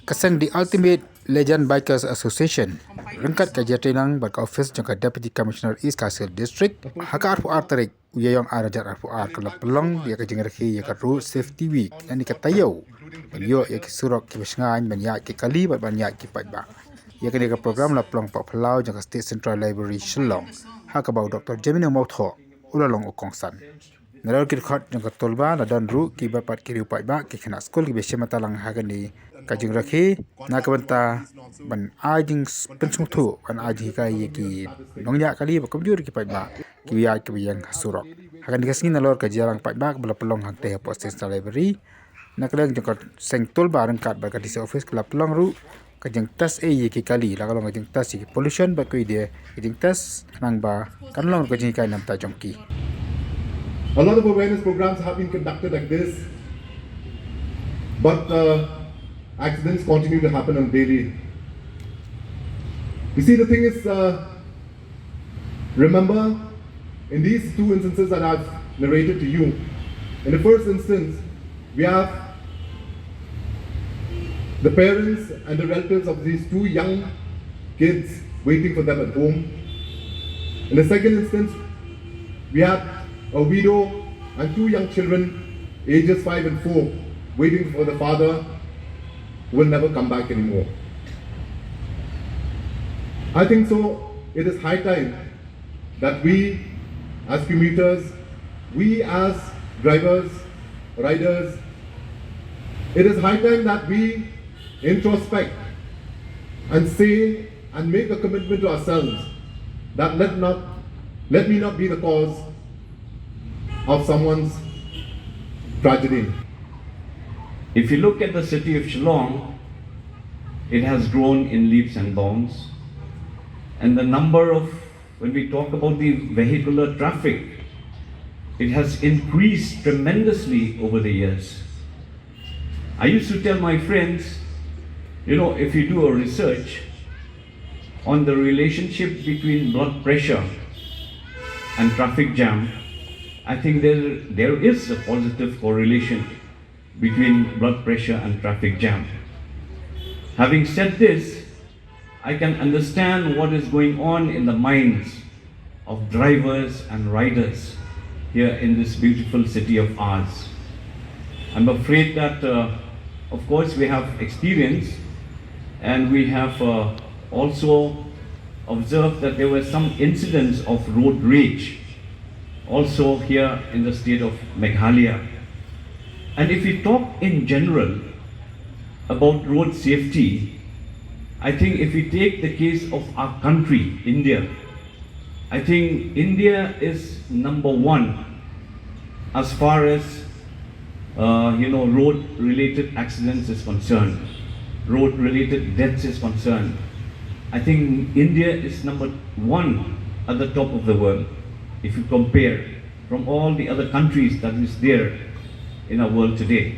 Kasang the Ultimate Legend Bikers Association rengkat kerja tenang bak Ophis jangka Deputy Commissioner East Castle District haka RFR tarik uyayong arajat RFR kalau pelong dia ke Jinghikai ya ke Road Safety Week yang dikatayo beliau ya ke Surok ke Shngain banyak ke kali banyak ke pajak ya ke dia program la pelong pak pelau jangka State Central Library Shillong haka bau Dr. Jamina Mautho ulalong okongsan Nalar kirkhat jangka Tulba la dan ru ki bapat kiri pajak ke kena skol ki besya matalang hagan ni Jinghikai nak benta ban ajing pensung tu ban Jinghikai ki nongnya kali ba komjur ki pajba ki ya ki yang Surok hakan dikasih nalor ka jarang pajba bela pelong hak teh post library nak leng jengkot seng Tulba rengkat ba ka di office kala pelong ru ka jeng tas ki kali la kalong jeng tas ki pollution ba ko ide jeng tas nang ba kan long ka Jinghikai nam ta jongki. A lot of awareness programs have been conducted like this, but accidents continue to happen on daily. You see, the thing is, remember, in these two instances that I've narrated to you, in the first instance, we have the parents and the relatives of these two young kids waiting for them at home. In the second instance, we have a widow and two young children, ages 5 and 4, waiting for the father who will never come back anymore. I think so, it is high time that we as commuters, we as drivers, riders, it is high time that we introspect and say and make a commitment to ourselves that let me not be the cause of someone's tragedy. If you look at the city of Shillong, it has grown in leaps and bounds. And the number of, when we talk about the vehicular traffic, it has increased tremendously over the years. I used to tell my friends, if you do a research on the relationship between blood pressure and traffic jam, I think there is a positive correlation between blood pressure and traffic jam. Having said this, I can understand what is going on in the minds of drivers and riders here in this beautiful city of ours. I'm afraid that, of course, we have experience and we have also observed that there were some incidents of road rage also here in the state of Meghalaya. And if we talk in general about road safety, I think if we take the case of our country, India, I think India is number one as far as road-related accidents is concerned, road-related deaths is concerned. I think India is number one at the top of the world if you compare from all the other countries that is there in our world today.